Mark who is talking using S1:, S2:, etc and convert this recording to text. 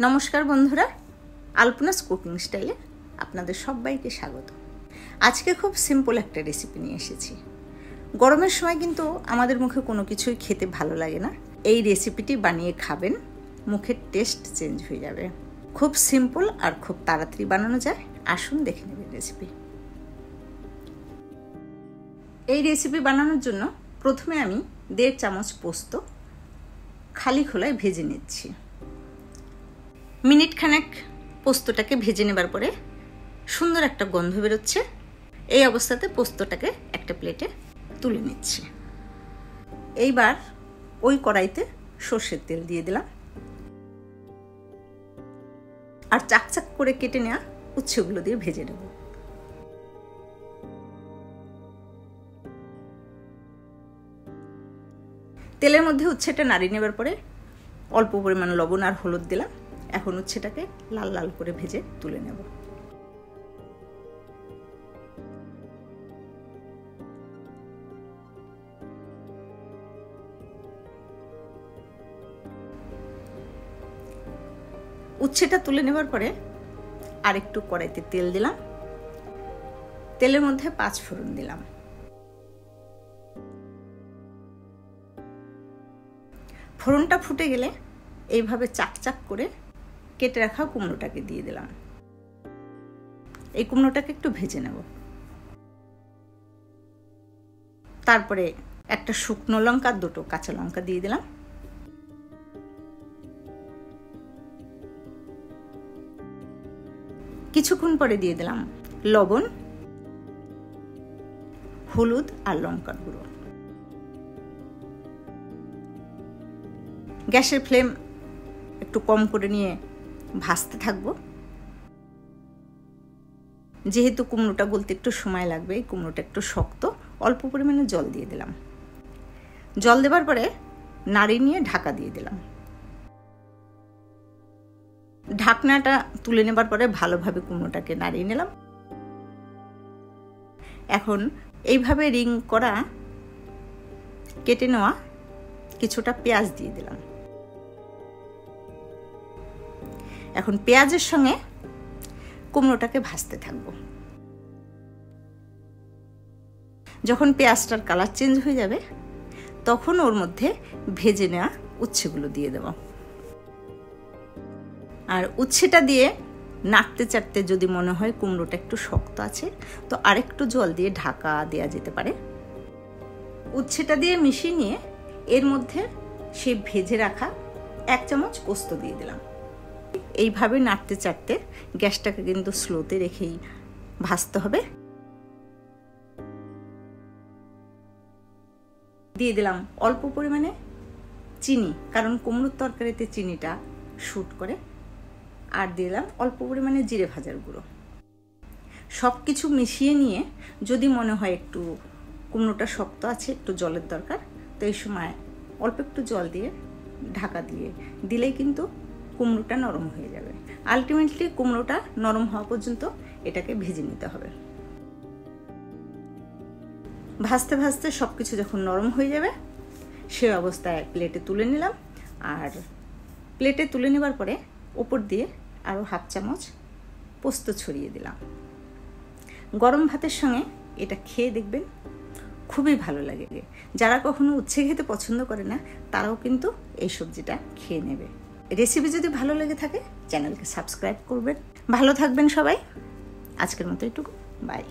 S1: নমস্কার বন্ধুরা, আলপনাস কুকিং স্টাইলে আপনাদের সবাইকে স্বাগত। আজকে খুব সিম্পল একটা রেসিপি নিয়ে এসেছি। গরমের সময় কিন্তু আমাদের মুখে কোনো কিছুই খেতে ভালো লাগে না। এই রেসিপিটি বানিয়ে খাবেন, মুখের টেস্ট চেঞ্জ হয়ে যাবে। খুব সিম্পল আর খুব তাড়াতাড়ি বানানো যায়। আসুন দেখে নেবেন রেসিপি। এই রেসিপি বানানোর জন্য প্রথমে আমি 1.5 চামচ পোস্ত খালি খোলায় ভেজে নিচ্ছি। মিনিট খানেক পোস্তটাকে ভেজে নেবার পরে সুন্দর একটা গন্ধ বেরোচ্ছে। এই অবস্থাতে পোস্তটাকে একটা প্লেটে তুলে নিচ্ছি। এইবার ওই কড়াইতে সর্ষের তেল দিয়ে দিলাম আর চাকচাক করে কেটে নেওয়া উচ্ছেগুলো দিয়ে ভেজে নেব। তেলের মধ্যে উচ্ছেটা নাড়িয়ে নেবার পরে অল্প পরিমাণ লবণ আর হলুদ দিলাম। এখন উচ্ছেটাকে লাল লাল করে ভেজে তুলে নেব। উচ্ছেটা তুলে নেবার পরে আরেকটু কড়াইতে তেল দিলাম। তেলের মধ্যে 5 ফোড়ন দিলাম। ফোড়নটা ফুটে গেলে এইভাবে চাকচাক করে কেটে রাখা কুমড়োটাকে দিয়ে দিলাম। এই কুমড়োটাকে একটু ভেজে নেব। তারপরে একটা শুকনো লঙ্কা, 2টো কাঁচা লঙ্কা দিয়ে দিলাম। কিছুক্ষণ পরে দিয়ে দিলাম লবণ, হলুদ আর লঙ্কার গুঁড়ো। গ্যাসের ফ্লেম একটু কম করে নিয়ে ভাজতে থাকবো। যেহেতু কুমড়োটা গলতে একটু সময় লাগবে, কুমড়োটা একটু শক্ত, অল্প পরিমাণে জল দিয়ে দিলাম। জল দেবার পরে নাড়িয়ে নিয়ে ঢাকা দিয়ে দিলাম। ঢাকনাটা তুলে নেবার পরে ভালোভাবে কুমড়োটাকে নাড়িয়ে নিলাম। এখন এইভাবে রিং করা কেটে নেওয়া কিছুটা পেঁয়াজ দিয়ে দিলাম। এখন পেঁয়াজের সঙ্গে কুমড়োটাকে ভাজতে থাকবো। যখন পেঁয়াজটার কালার চেঞ্জ হয়ে যাবে তখন ওর মধ্যে ভেজে নেওয়া উচ্ছেগুলো দিয়ে দেব। আর উচ্ছেটা দিয়ে নাড়তে চাড়তে যদি মনে হয় কুমড়োটা একটু শক্ত আছে তো আরেকটু জল দিয়ে ঢাকা দেওয়া যেতে পারে। উচ্ছেটা দিয়ে মিশিয়ে নিয়ে এর মধ্যে সেই ভেজে রাখা 1 চামচ পোস্ত দিয়ে দিলাম। এইভাবে নাড়তে চাড়তে গ্যাসটাকে কিন্তু স্লোতে রেখেই ভাজতে হবে। দিয়ে দিলাম অল্প পরিমাণে চিনি, কারণ কুমড়োর তরকারিতে চিনিটা শুট করে। আর দিলাম অল্প পরিমাণে জিরে ভাজার গুঁড়ো। সব কিছু মিশিয়ে নিয়ে যদি মনে হয় একটু কুমড়োটা শক্ত আছে, একটু জলের দরকার, তো এই সময় অল্প একটু জল দিয়ে ঢাকা দিয়ে দিলেই কিন্তু কুমড়োটা নরম হয়ে যাবে। আলটিমেটলি কুমড়োটা নরম হওয়া পর্যন্ত এটাকে ভেজে নিতে হবে। ভাজতে ভাজতে সব কিছু যখন নরম হয়ে যাবে সে অবস্থায় প্লেটে তুলে নিলাম। আর প্লেটে তুলে নেবার পরে উপর দিয়ে আরও 1/2 চামচ পোস্ত ছড়িয়ে দিলাম। গরম ভাতের সঙ্গে এটা খেয়ে দেখবেন, খুবই ভালো লাগে। যারা কখনো উচ্ছে খেতে পছন্দ করে না তারাও কিন্তু এই সবজিটা খেয়ে নেবে। রেসিপি যদি ভালো লেগে থাকে চ্যানেলকে সাবস্ক্রাইব করবেন। ভালো থাকবেন সবাই। আজকের মতো এটুকু, বাই।